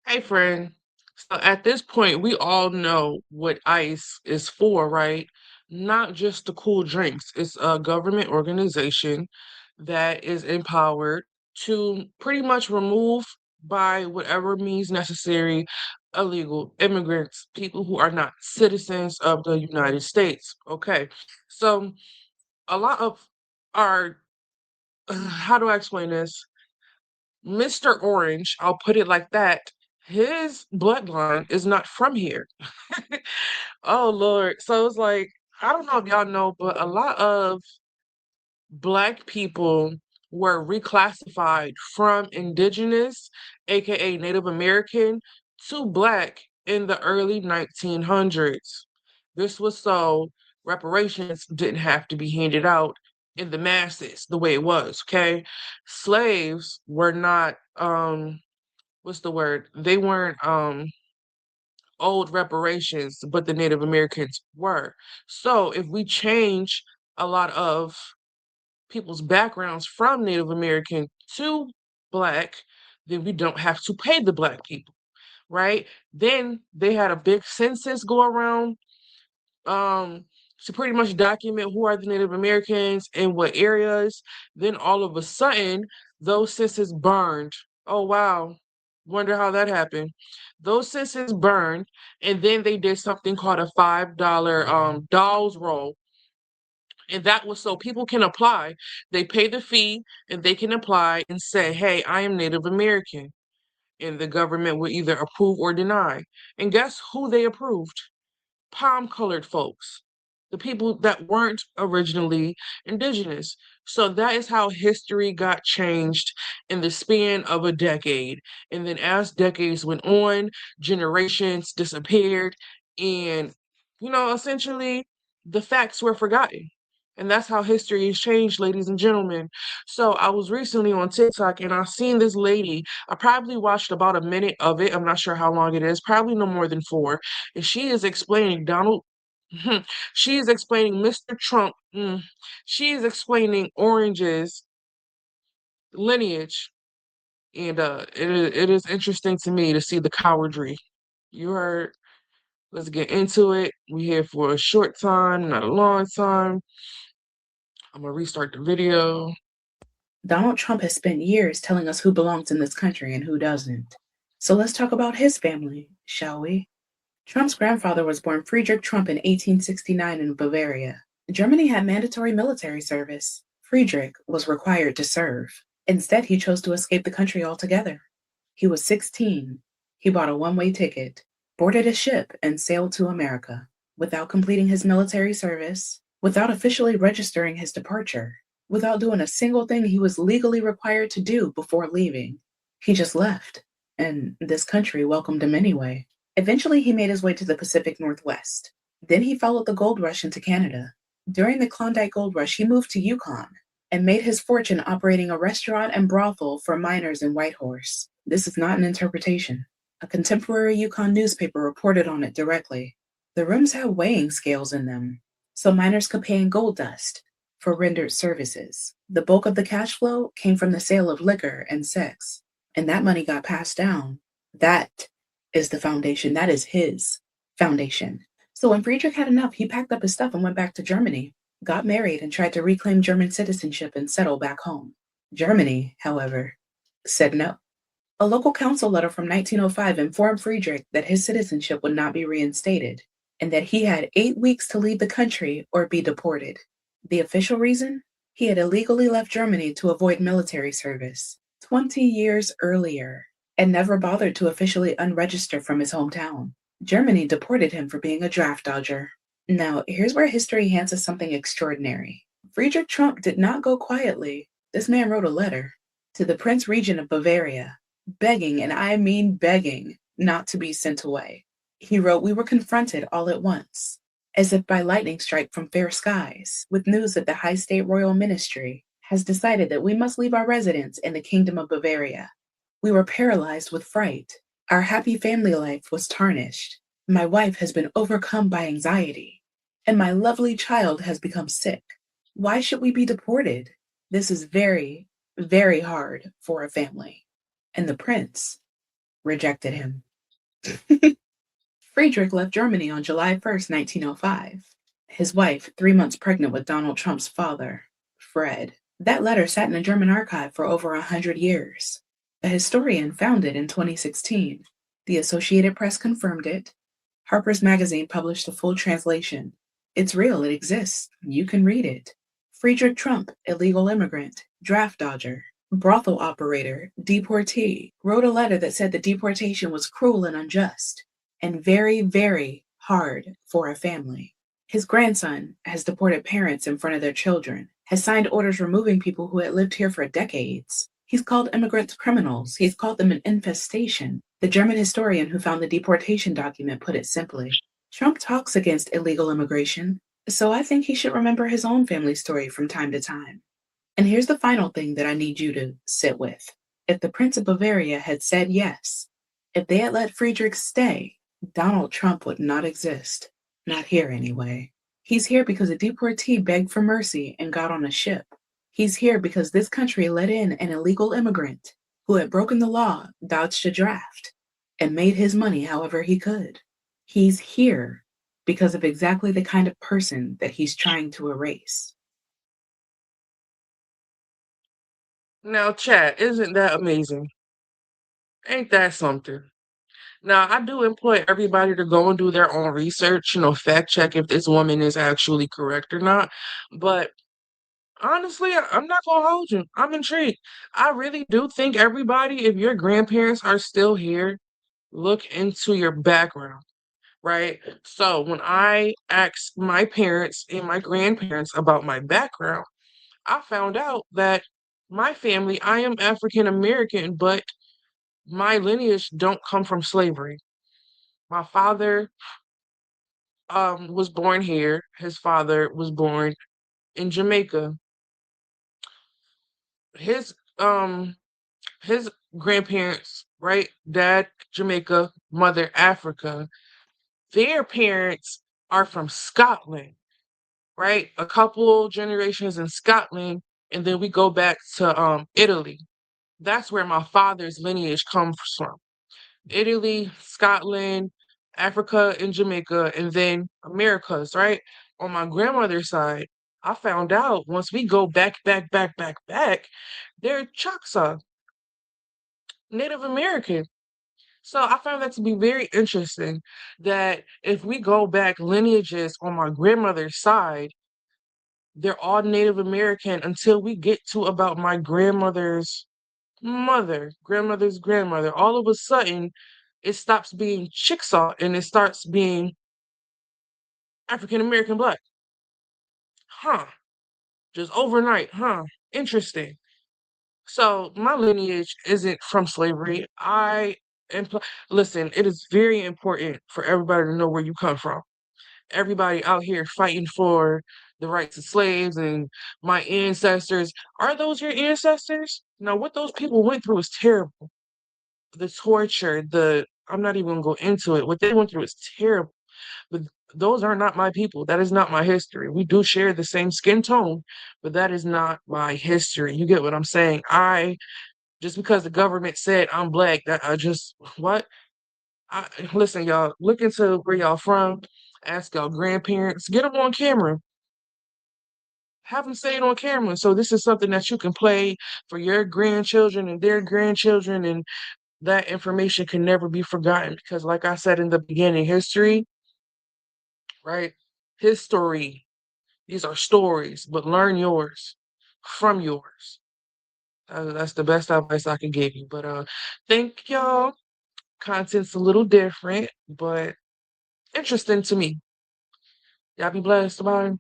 Hey, friend. So at this point, we all know what ICE is for, right? Not just the cool drinks. It's a government organization that is empowered to pretty much remove, by whatever means necessary, illegal immigrants, people who are not citizens of the United States. Okay. So a lot of our, how do I explain this? Mr. Orange, I'll put it like that, his bloodline is not from here. Oh Lord. So it's like, I don't know if y'all know, but a lot of Black people were reclassified from indigenous, aka Native American, to Black in the early 1900s. This was so reparations didn't have to be handed out in the masses the way it was, okay? Slaves were not what's the word? They weren't old reparations, but the Native Americans were. So if we change a lot of people's backgrounds from Native American to Black, then we don't have to pay the Black people, right? Then they had a big census go around um to pretty much document who are the Native Americans in what areas. Then all of a sudden, those census burned. Oh wow. Wonder how that happened. Those census burned, and then they did something called a $5 dolls roll. And that was so people can apply. They pay the fee and they can apply and say, hey, I am Native American. And the government would either approve or deny. And guess who they approved? Palm colored folks, the people that weren't originally indigenous. So that is how history got changed in the span of a decade. And then as decades went on, generations disappeared, and, essentially the facts were forgotten. And that's how history is changed, ladies and gentlemen. So I was recently on TikTok and I seen this lady. I probably watched about a minute of it. I'm not sure how long it is, probably no more than four, and she is explaining Donald. She is explaining Mr. Trump. She is explaining Orange's lineage, and it is interesting to me to see the cowardry. You heard. Let's get into it. We here for a short time, not a long time. I'm gonna restart the video. Donald Trump has spent years telling us who belongs in this country and who doesn't. So let's talk about his family, shall we? Trump's grandfather was born Friedrich Trump in 1869 in Bavaria. Germany had mandatory military service. Friedrich was required to serve. Instead, he chose to escape the country altogether. He was 16. He bought a one-way ticket, boarded a ship, and sailed to America without completing his military service, without officially registering his departure, without doing a single thing he was legally required to do before leaving. He just left, and this country welcomed him anyway. Eventually, he made his way to the Pacific Northwest. Then he followed the gold rush into Canada. During the Klondike Gold Rush, he moved to Yukon and made his fortune operating a restaurant and brothel for miners in Whitehorse. This is not an interpretation. A contemporary Yukon newspaper reported on it directly. The rooms had weighing scales in them, so miners could pay in gold dust for rendered services. The bulk of the cash flow came from the sale of liquor and sex, and that money got passed down. That is the foundation. That is his foundation. So when Friedrich had enough, he packed up his stuff and went back to Germany, got married, and tried to reclaim German citizenship and settle back home. Germany, however, said no. A local council letter from 1905 informed Friedrich that his citizenship would not be reinstated and that he had 8 weeks to leave the country or be deported. The official reason? He had illegally left Germany to avoid military service 20 years earlier and never bothered to officially unregister from his hometown. Germany deported him for being a draft dodger. Now, here's where history hands us something extraordinary. Friedrich Trump did not go quietly. This man wrote a letter to the Prince Regent of Bavaria, begging, and I mean begging, not to be sent away. He wrote, "We were confronted all at once, as if by lightning strike from fair skies, with news that the High State Royal Ministry has decided that we must leave our residence in the Kingdom of Bavaria. We were paralyzed with fright. Our happy family life was tarnished. My wife has been overcome by anxiety, and my lovely child has become sick. Why should we be deported? This is very, very hard for a family." And the prince rejected him. Friedrich left Germany on July 1st, 1905. His wife, 3 months pregnant with Donald Trump's father, Fred. That letter sat in a German archive for over 100 years. A historian found it in 2016. The Associated Press confirmed it. Harper's Magazine published a full translation. It's real, it exists. You can read it. Friedrich Trump, illegal immigrant, draft dodger, brothel operator, deportee, wrote a letter that said the deportation was cruel and unjust, and very, very hard for a family. His grandson has deported parents in front of their children, has signed orders removing people who had lived here for decades. He's called immigrants criminals. He's called them an infestation. The German historian who found the deportation document put it simply. Trump talks against illegal immigration, so I think he should remember his own family story from time to time. And here's the final thing that I need you to sit with. If the Prince of Bavaria had said yes, if they had let Friedrich stay, Donald Trump would not exist. Not here, anyway. He's here because a deportee begged for mercy and got on a ship. He's here because this country let in an illegal immigrant who had broken the law, dodged a draft, and made his money however he could. He's here because of exactly the kind of person that he's trying to erase. Now, chat, isn't that amazing? Ain't that something? Now, I do employ everybody to go and do their own research, fact check if this woman is actually correct or not. But honestly, I'm not gonna hold you. I'm intrigued. I really do think everybody, if your grandparents are still here, look into your background, right? So when I asked my parents and my grandparents about my background, I found out that my family, I am African American, but my lineage don't come from slavery. My father was born here. His father was born in Jamaica. His um his grandparents, right? Dad Jamaica, mother Africa. Their parents are from Scotland, right? A couple generations in Scotland, and then we go back to Italy. That's where my father's lineage comes from. Italy, Scotland, Africa, and Jamaica, and then Americas, right? On my grandmother's side, I found out once we go back, they're Choctaw, Native American. So I found that to be very interesting that if we go back lineages on my grandmother's side, they're all Native American until we get to about my grandmother's grandmother's grandmother. All of a sudden, it stops being Chickasaw and it starts being African American Black. Huh. Just overnight, huh? Interesting. So my lineage isn't from slavery. Listen, it is very important for everybody to know where you come from. Everybody out here fighting for the rights of slaves and my ancestors. Are those your ancestors? Now, what those people went through is terrible. The torture, I'm not even gonna go into it. What they went through is terrible. But those are not my people. That is not my history. We do share the same skin tone, but that is not my history. You get what I'm saying? Just because the government said I'm black, that I just what? Listen, y'all, look into where y'all from, ask y'all grandparents, get them on camera, have them say it on camera. So this is something that you can play for your grandchildren and their grandchildren, and that information can never be forgotten because, like I said in the beginning, history, right? History. These are stories, but learn yours from yours. That's the best advice I can give you. But thank y'all. Content's a little different, but interesting to me. Y'all be blessed. Bye.